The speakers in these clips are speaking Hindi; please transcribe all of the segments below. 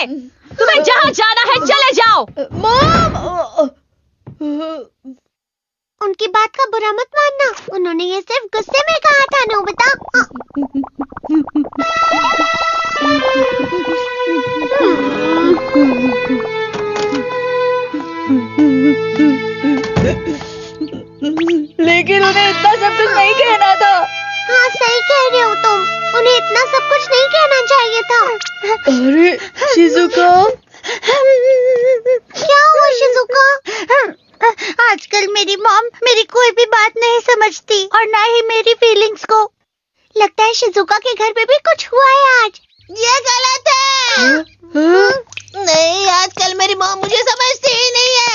तुम्हें जहाँ जाना है चले जाओ। मॉम! उनकी बात का बुरा मत मानना, उन्होंने ये सिर्फ गुस्से में कहा था नोबिता। लेकिन उन्हें इतना सब कुछ नहीं कहना था। हाँ सही कह रहे हो तुम, उन्हें इतना सब कुछ नहीं कहना चाहिए था। अरे शिजुका, क्या हुआ शिजुका? आजकल मेरी मॉम मेरी कोई भी बात नहीं समझती और ना ही मेरी फीलिंग्स को। लगता है शिजुका के घर पे भी कुछ हुआ है आज। ये गलत है। नहीं, आजकल मेरी मॉम मुझे समझती ही नहीं है।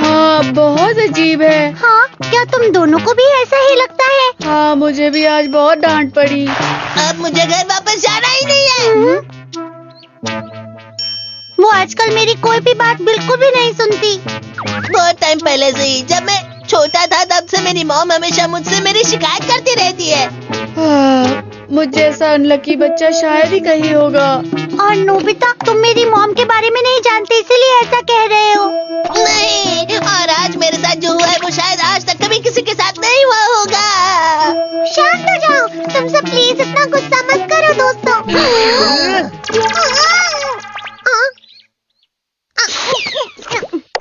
हाँ बहुत अजीब है। हाँ, क्या तुम दोनों को भी ऐसा ही लगता है? हाँ मुझे भी आज बहुत डांट पड़ी। अब मुझे घर वापस जाना ही नहीं है। वो आजकल मेरी कोई भी बात बिल्कुल भी नहीं सुनती। बहुत टाइम पहले से ही, जब मैं छोटा था तब से मेरी मॉम हमेशा मुझसे मेरी शिकायत करती रहती है। मुझ जैसा अनलकी बच्चा शायद ही कहीं होगा। और नोबिता, तुम मेरी मॉम के बारे में नहीं जानते इसीलिए ऐसा कह रहे हो। नहीं, और आज मेरे साथ जो हुआ है वो शायद आज तक कभी किसी के साथ नहीं हुआ होगा। शांत हो जाओ, तुम सब प्लीज इतना गुस्सा मत करो दोस्तों।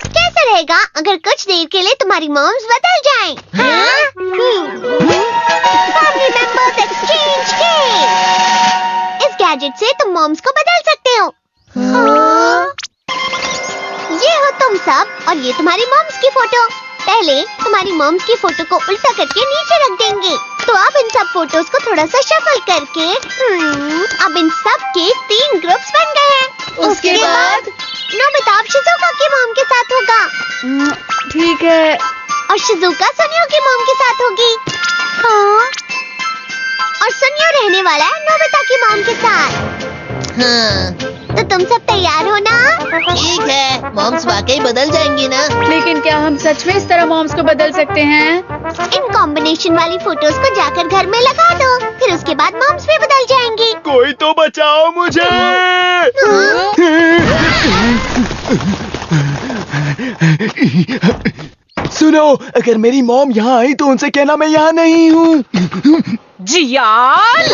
कैसा रहेगा अगर कुछ देर के लिए तुम्हारी मॉम्स बदल जाएं? Family members exchange game. इस गैजेट से तुम मॉम्स को बदल सकते हो। ये हो तुम सब और ये तुम्हारी मॉम्स की फोटो। पहले तुम्हारी मॉम्स की फोटो को उल्टा करके नीचे रख देंगे। तो अब इन सब फोटोज को थोड़ा सा शफल करके अब इन सब के 3 ग्रुप्स बन गए हैं। उसके बाद नोबिता अब शिजुका की मॉम के साथ होगा। ठीक है। और शिजुका सुनियो की मॉम के साथ होगी। हाँ। और सुनियो रहने वाला है नोबिता की मॉम के साथ। हाँ। तो तुम सब तैयार हो ना? ठीक है, मॉम्स वाकई बदल जाएंगी ना? लेकिन क्या हम सच में इस तरह मॉम्स को बदल सकते हैं? इन कॉम्बिनेशन वाली फोटोज को जाकर घर में लगा दो, फिर उसके बाद मॉम्स भी बदल जाएंगी। कोई तो बचाओ मुझे। सुनो, अगर मेरी मॉम यहाँ आई तो उनसे कहना मैं यहाँ नहीं हूँ। जियान!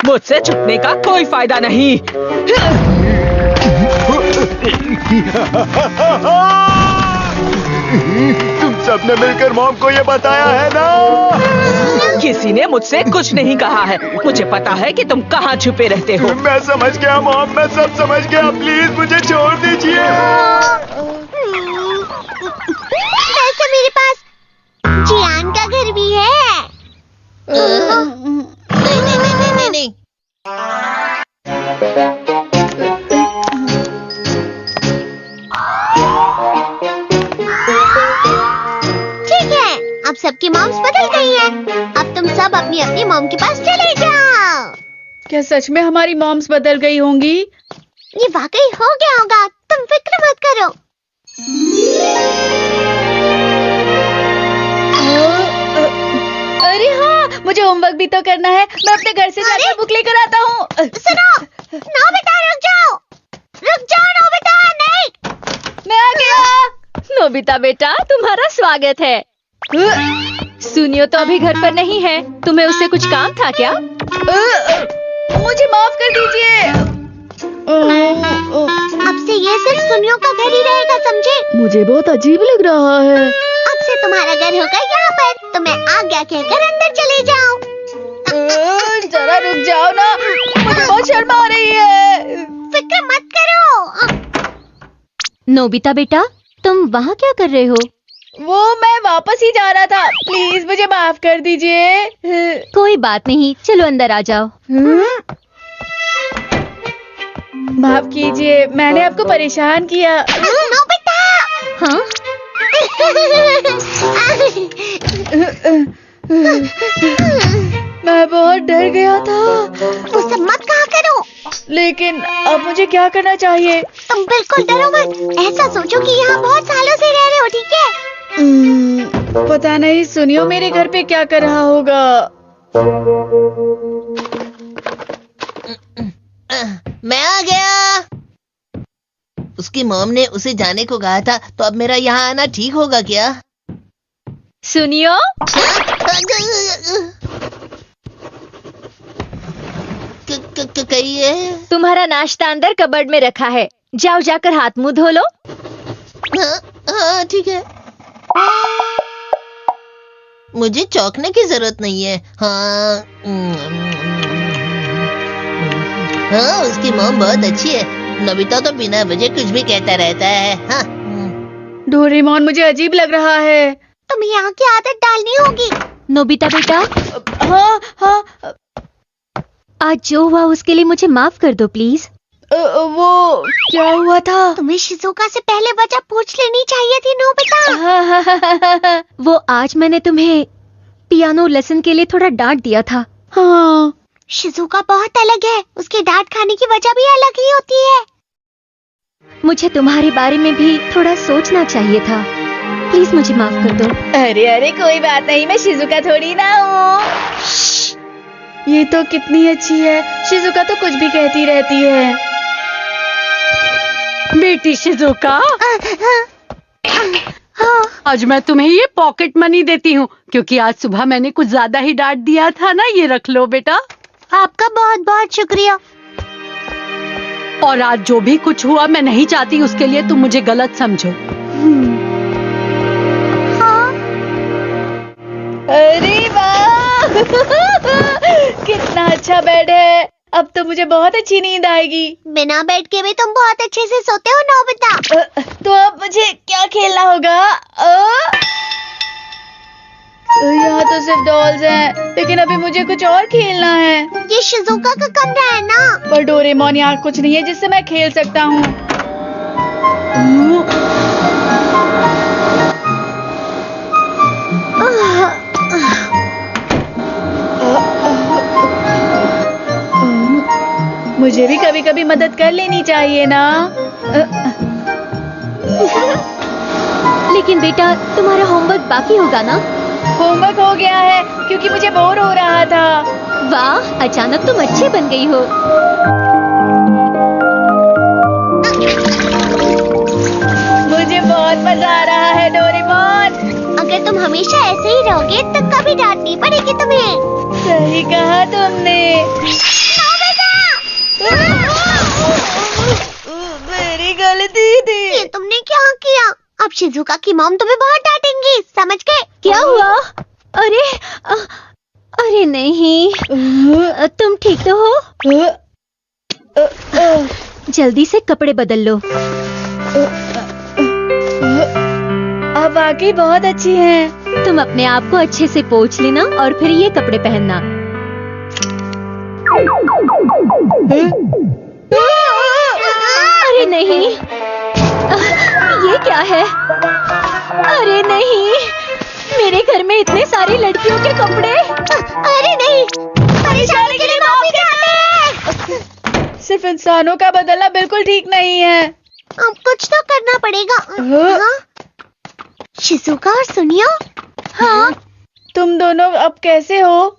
मुझसे छुपने का कोई फायदा नहीं। तुम सबने मिलकर मॉम को ये बताया है ना? किसी ने मुझसे कुछ नहीं कहा है। मुझे पता है कि तुम कहाँ छुपे रहते हो। मैं समझ गया मॉम, मैं सब समझ गया। प्लीज मुझे छोड़ दीजिए। वैसे मेरे पास जियान का घर भी है। नहीं। ठीक है, अब सबकी मॉम्स बदल गई हैं। अब तुम सब अपनी अपनी मॉम के पास चले जाओ। क्या सच में हमारी मॉम्स बदल गई होंगी? ये वाकई हो गया होगा, तुम फिक्र मत करो। अरे हाँ, मुझे होमवर्क भी तो करना है। मैं अपने घर से जाकर बुक लेकर आता हूँ। सुनो, नोबिता रुक जाओ नोबिता, नहीं। मैं आ गया। नोबिता बेटा, तुम्हारा स्वागत है। सुनियो तो अभी घर पर नहीं है। तुम्हें उससे कुछ काम था क्या? मुझे माफ कर दीजिए। अब से ये सिर्फ सुनियो का घर ही रहेगा, समझे? मुझे बहुत अजीब लग रहा है। अब से तुम्हारा घर होगा यहाँ पर, तो मैं आज्ञा कहकर अंदर चले जाओ। जरा रुक जाओ ना, मुझे बहुत शर्म आ रही है। फिक्र मत करो। नोबिता बेटा, तुम वहाँ क्या कर रहे हो? वो मैं वापस ही जा रहा था। प्लीज मुझे माफ कर दीजिए। कोई बात नहीं, चलो अंदर आ जाओ। माफ कीजिए, मैंने आपको परेशान किया। नोबिता! हाँ? मैं बहुत डर गया था। वो सब मत कहा करो। लेकिन अब मुझे क्या करना चाहिए? तुम बिल्कुल डरो मत। ऐसा सोचो कि यहाँ बहुत सालों से रह रहे हो, ठीक है? पता नहीं सुनियो मेरे घर पे क्या कर रहा होगा। मैं आ गया। उसकी मॉम ने उसे जाने को कहा था, तो अब मेरा यहाँ आना ठीक होगा क्या? सुनियो, कहिए। तुम्हारा नाश्ता अंदर कबर्ड में रखा है, जाओ जाकर हाथ मुंह धो लो। हाँ ठीक है। मुझे चौंकने की जरूरत नहीं है। हाँ हाँ, उसकी मॉम बहुत अच्छी है। नोबिता तो बिना वजह कुछ भी कहता रहता है। हाँ। डोरेमोन मुझे अजीब लग रहा है। तुम्हें यहाँ की आदत डालनी होगी। नोबिता बेटा, हाँ हाँ, आज जो हुआ उसके लिए मुझे माफ कर दो प्लीज। वो क्या हुआ था? तुम्हें शिजुका से पहले वजह पूछ लेनी चाहिए थी नोबिता। वो आज मैंने तुम्हें पियानो लेसन के लिए थोड़ा डांट दिया था। हाँ, शिजुका बहुत अलग है, उसकी डांट खाने की वजह भी अलग ही होती है। मुझे तुम्हारे बारे में भी थोड़ा सोचना चाहिए था। प्लीज मुझे माफ कर दो। अरे अरे कोई बात नहीं, मैं शिजुका थोड़ी ना हूँ। ये तो कितनी अच्छी है। शिजुका तो कुछ भी कहती रहती है। बेटी शिजुका, आज मैं तुम्हें ये पॉकेट मनी देती हूँ, क्योंकि आज सुबह मैंने कुछ ज्यादा ही डांट दिया था ना। ये रख लो बेटा। आपका बहुत बहुत शुक्रिया। और आज जो भी कुछ हुआ, मैं नहीं चाहती उसके लिए तुम मुझे गलत समझो। हाँ, अरे वाह कितना अच्छा बेड है। अब तो मुझे बहुत अच्छी नींद आएगी। बिना बेड के भी तुम बहुत अच्छे से सोते हो नोबिता। तो अब मुझे क्या खेलना होगा? यहाँ तो सिर्फ डॉल्स हैं, लेकिन अभी मुझे कुछ और खेलना है। ये शिजुका का कमरा है ना। पर डोरेमोन यहाँ कुछ नहीं है जिससे मैं खेल सकता हूँ। मुझे भी कभी कभी मदद कर लेनी चाहिए ना। लेकिन बेटा, तुम्हारा होमवर्क बाकी होगा ना? होमवर्क हो गया है, क्योंकि मुझे बोर हो रहा था। वाह, अचानक तुम अच्छी बन गई हो। मुझे बहुत मजा आ रहा है डोरेमोन। अगर तुम हमेशा ऐसे ही रहोगे तो कभी डांट नहीं पड़ेगी तुम्हें। सही कहा तुमने। मेरी गलती थी। ये तुमने क्या किया? अब शिजुका की मॉम तुम्हें बहुत डांटेंगी, समझ गए? क्या हुआ? अरे नहीं, तुम ठीक तो हो? जल्दी से कपड़े बदल लो। आप वाकई बहुत अच्छी हैं। तुम अपने आप को अच्छे से पोंछ लेना और फिर ये कपड़े पहनना। अरे नहीं, ये क्या है? अरे नहीं, मेरे घर में इतने सारी लड़कियों के कपड़े। अरे नहीं, परेशानी के लिए माफी चाहते हैं। सिर्फ इंसानों का बदलना बिल्कुल ठीक नहीं है। अब कुछ तो करना पड़ेगा। हाँ? शिजुका और सुनियो। हाँ, तुम दोनों अब कैसे हो?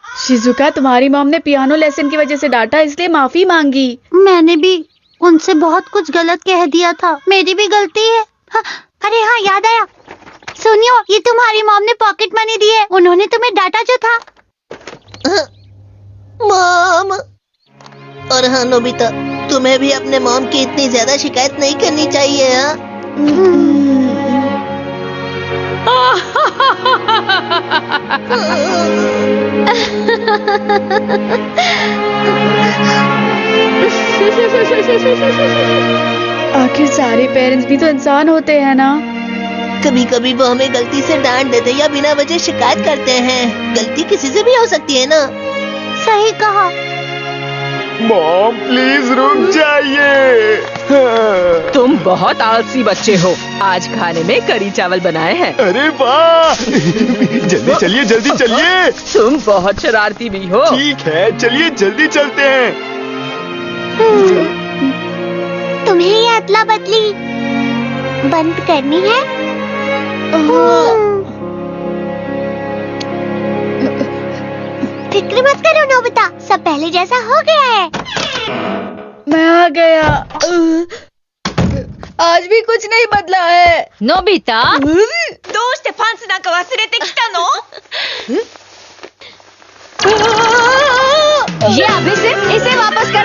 शिजुका, तुम्हारी मॉम ने पियानो लेसन की वजह से डांटा, इसलिए माफी मांगी। मैंने भी उनसे बहुत कुछ गलत कह दिया था, मेरी भी गलती है। हाँ, अरे हाँ, याद आया। सुनियो, ये तुम्हारी मॉम ने पॉकेट मनी दी है, उन्होंने तुम्हें डांटा जो था। मॉम। और हाँ नोबिता, तुम्हें भी अपने मॉम की इतनी ज्यादा शिकायत नहीं करनी चाहिए। आखिर सारे पेरेंट्स भी तो इंसान होते हैं ना। कभी कभी वो हमें गलती से डांट देते या बिना वजह शिकायत करते हैं। गलती किसी से भी हो सकती है ना। सही कहा। मॉम प्लीज रुक जाइए। तुम बहुत आलसी बच्चे हो। आज खाने में करी चावल बनाए हैं। अरे वाह जल्दी चलिए, जल्दी चलिए। तुम बहुत शरारती भी हो। ठीक है, चलिए जल्दी चलते हैं। तुम्हें ये अदला बदली बंद करनी है? फिक्र मत करो नोबिता, सब पहले जैसा हो गया है। मैं आ गया। आज भी कुछ नहीं बदला है। नोबिता どうしてパンツなんか忘れてきたの ये अभी से इसे वापस कर